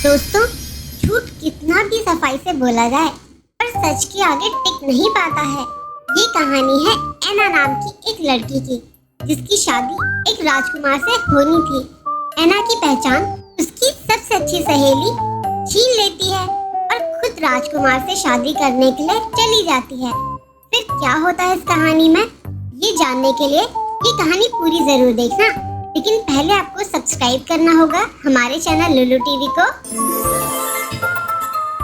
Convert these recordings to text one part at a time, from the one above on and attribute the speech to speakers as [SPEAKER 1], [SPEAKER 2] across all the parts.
[SPEAKER 1] दोस्तों, झूठ कितना भी सफाई से बोला जाए पर सच के आगे टिक नहीं पाता है। ये कहानी है ऐना नाम की एक लड़की की, जिसकी शादी एक राजकुमार से होनी थी। ऐना की पहचान उसकी सबसे अच्छी सहेली छीन लेती है और खुद राजकुमार से शादी करने के लिए चली जाती है। फिर क्या होता है इस कहानी में, ये जानने के लिए ये कहानी पूरी जरूर देखना। लेकिन पहले आपको सब्सक्राइब करना होगा हमारे चैनल लुलु टीवी को।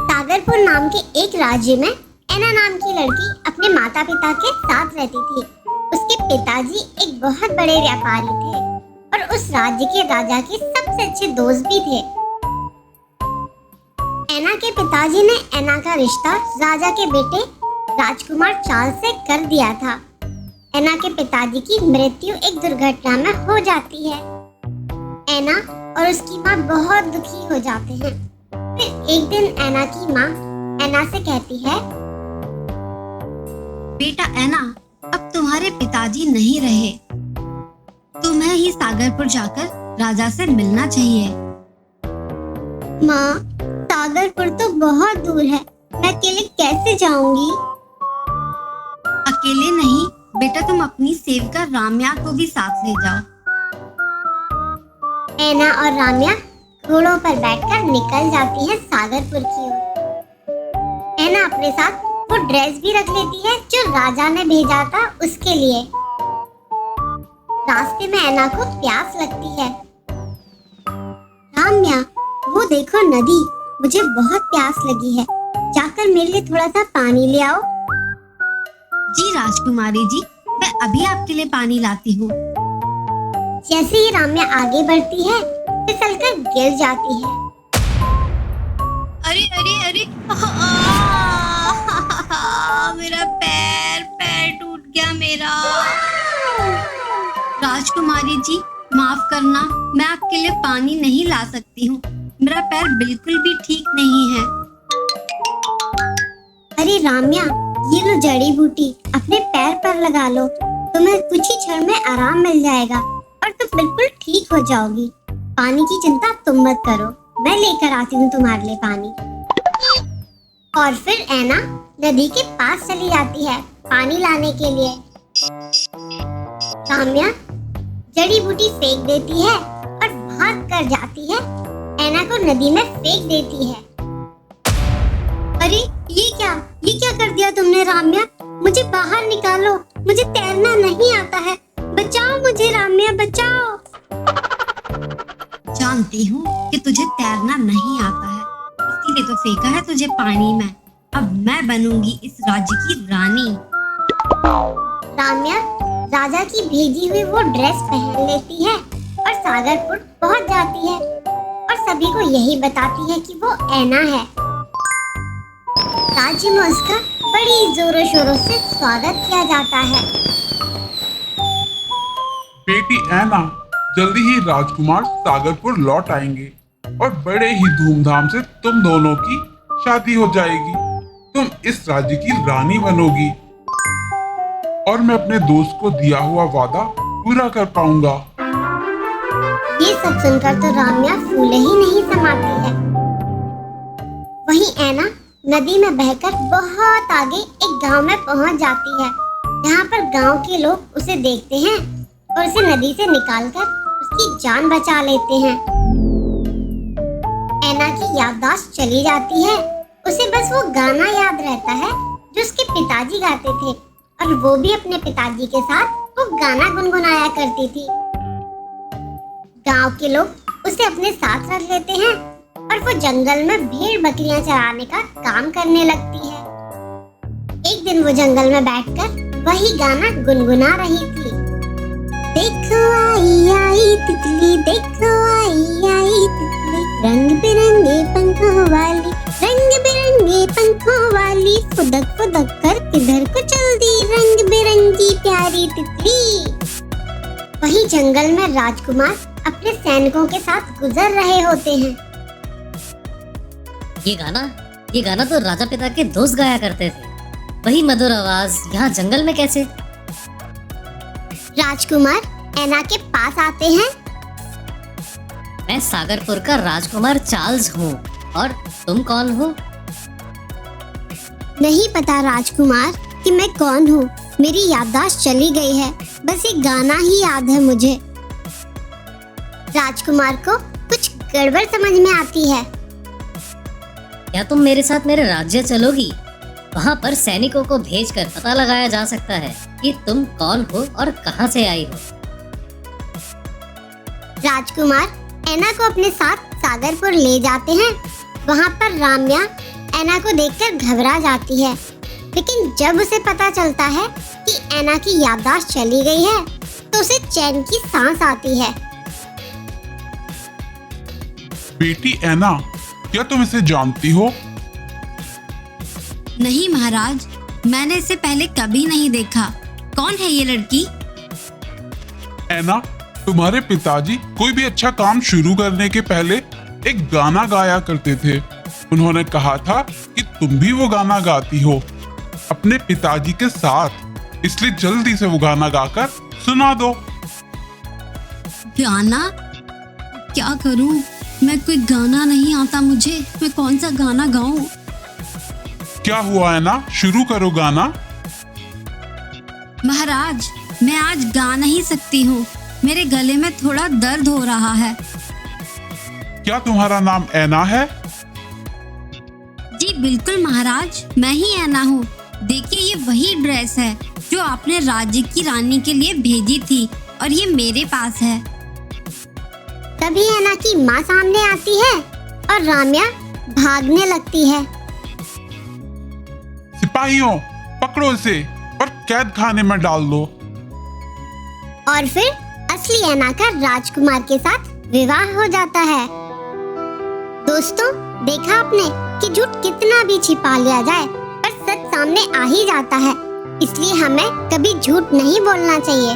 [SPEAKER 1] सागरपुर नाम के एक राज्य में ऐना नाम की लड़की अपने माता पिता के साथ रहती थी। उसके पिताजी एक बहुत बड़े व्यापारी थे और उस राज्य के राजा के सबसे अच्छे दोस्त भी थे। ऐना के पिताजी ने ऐना का रिश्ता राजा के बेटे राजकुमार चार्ल्स से कर दिया था। ऐना के पिताजी की मृत्यु एक दुर्घटना में हो जाती है। ऐना और उसकी माँ बहुत दुखी हो जाते हैं। फिर एक दिन ऐना की माँ ऐना से कहती है,
[SPEAKER 2] बेटा ऐना, अब तुम्हारे पिताजी नहीं रहे, तुम्हें ही सागरपुर जाकर राजा से मिलना चाहिए।
[SPEAKER 1] माँ, सागरपुर तो बहुत दूर है, मैं अकेले कैसे जाऊंगी?
[SPEAKER 2] अकेले नहीं बेटा, तुम अपनी सेविका राम्या को भी साथ ले जाओ।
[SPEAKER 1] ऐना और राम्या घोड़ों पर बैठकर निकल जाती है सागरपुर की ओर। ऐना अपने साथ वो ड्रेस भी रख लेती है जो राजा ने भेजा था उसके लिए। रास्ते में ऐना को प्यास लगती है। राम्या, वो देखो नदी, मुझे बहुत प्यास लगी है, जाकर मेरे लिए थोड़ा सा पानी ले आओ।
[SPEAKER 2] जी राजकुमारी जी, मैं अभी आपके लिए पानी लाती हूँ।
[SPEAKER 1] जैसे ही राम्या आगे बढ़ती है, फिसलकर गिर जाती है।
[SPEAKER 2] अरे अरे अरे मेरा पैर टूट गया मेरा। राजकुमारी जी माफ करना, मैं आपके लिए पानी नहीं ला सकती हूँ, मेरा पैर बिल्कुल भी ठीक नहीं है।
[SPEAKER 1] अरे राम्या, ये लो जड़ी बूटी, अपने पैर पर लगा लो, तुम्हें कुछ ही क्षण में आराम मिल जाएगा और तुम बिल्कुल ठीक हो जाओगी। पानी की चिंता तुम मत करो, मैं लेकर आती हूँ तुम्हारे लिए पानी। और फिर ऐना नदी के पास चली जाती है पानी लाने के लिए। राम्या जड़ी बूटी फेंक देती है और भाग कर जाती है ऐना को नदी में फेंक देती है। अरे ये क्या कर दिया तुमने राम्या? मुझे बाहर निकालो, मुझे तैरना नहीं आता है, बचाओ मुझे राम्या, बचाओ।
[SPEAKER 2] जानती हूँ कि तुझे तैरना नहीं आता है, इसीलिए तो फेंका है तुझे पानी में। अब मैं बनूंगी इस राज्य की रानी।
[SPEAKER 1] राम्या राजा की भेजी हुई वो ड्रेस पहन लेती है और सागरपुर पहुंच जाती है और सभी को यही बताती है कि वो ऐना है। राज्य में उसका बड़ी जोरों शोरों से स्वागत किया जाता है।
[SPEAKER 3] बेटी ऐना, जल्दी ही राजकुमार सागरपुर लौट आएंगे और बड़े ही धूमधाम से तुम दोनों की शादी हो जाएगी। तुम इस राज्य की रानी बनोगी और मैं अपने दोस्त को दिया हुआ वादा पूरा कर पाऊंगा।
[SPEAKER 1] ये सब सुनकर तो राम्या फूले ही नहीं समाती है। वहीं ऐना नदी में बहकर बहुत आगे एक गांव में पहुंच जाती है, जहां पर गांव के लोग उसे देखते हैं और उसे नदी से निकालकर उसकी जान बचा लेते हैं। ऐना की याददाश्त चली जाती है, उसे बस वो गाना याद रहता है जो उसके पिताजी गाते थे और वो भी अपने पिताजी के साथ वो गाना गुनगुनाया करती थी। गांव के लोग उसे अपने साथ रख लेते हैं और वो जंगल में भेड़ बकरियां चराने का काम करने लगती है। एक दिन वो जंगल में बैठकर वही गाना गुनगुना रही थी। देखो आई आई तितली, देखो आई आई तितली, रंग बिरंगे पंखों वाली, रंग बिरंगे पंखों वाली, फुदक फुदक कर किधर को चल दी रंग बिरंगी प्यारी तितली। वही जंगल में राजकुमार अपने सैनिकों के साथ गुजर रहे होते हैं।
[SPEAKER 4] ये गाना तो राजा पिता के दोस्त गाया करते थे। वही मधुर आवाज यहाँ जंगल में कैसे?
[SPEAKER 1] राजकुमार ऐना के पास आते हैं।
[SPEAKER 4] मैं सागरपुर का राजकुमार चार्ल्स हूँ। और तुम कौन हो?
[SPEAKER 1] नहीं पता राजकुमार कि मैं कौन हूँ। मेरी याददाश्त चली गई है, बस एक गाना ही याद है मुझे। राजकुमार को कुछ गड़बड़ समझ में आती है।
[SPEAKER 4] क्या तुम मेरे साथ मेरे राज्य चलोगी? वहाँ पर सैनिकों को भेजकर पता लगाया जा सकता है कि तुम कौन हो और कहाँ से आई हो।
[SPEAKER 1] राजकुमार ऐना को अपने साथ सागरपुर ले जाते हैं। वहाँ पर राम्या ऐना को देखकर घबरा जाती है, लेकिन जब उसे पता चलता है कि ऐना की याददाश्त चली गई है तो उसे चैन की सांस आती है।
[SPEAKER 3] बेटी ऐना, क्या तुम इसे जानती हो?
[SPEAKER 2] नहीं महाराज, मैंने इसे पहले कभी नहीं देखा। कौन है ये लड़की?
[SPEAKER 3] ऐना, तुम्हारे पिताजी कोई भी अच्छा काम शुरू करने के पहले एक गाना गाया करते थे। उन्होंने कहा था कि तुम भी वो गाना गाती हो अपने पिताजी के साथ, इसलिए जल्दी से वो गाना गाकर सुना दो।
[SPEAKER 2] गाना? क्या करूं? मैं कोई गाना नहीं आता मुझे। मैं कौन सा गाना गाऊं?
[SPEAKER 3] क्या हुआ है ना, शुरू करो गाना।
[SPEAKER 2] महाराज, मैं आज गा नहीं सकती हूँ। मेरे गले में थोड़ा दर्द हो रहा है।
[SPEAKER 3] क्या तुम्हारा नाम ऐना है?
[SPEAKER 2] जी बिल्कुल महाराज, मैं ही ऐना हूँ। देखिए, ये वही ड्रेस है जो आपने राज्य की रानी के लिए भेजी थी और ये मेरे पास है।
[SPEAKER 1] तभी ऐना की माँ सामने आती है और राम्या भागने लगती है।
[SPEAKER 3] सिपाहियों, पकड़ो इसे और कैद खाने में डाल दो।
[SPEAKER 1] और फिर असली ऐना का राजकुमार के साथ विवाह हो जाता है। दोस्तों, देखा आपने कि झूठ कितना भी छिपा लिया जाए पर सच सामने आ ही जाता है। इसलिए हमें कभी झूठ नहीं बोलना चाहिए।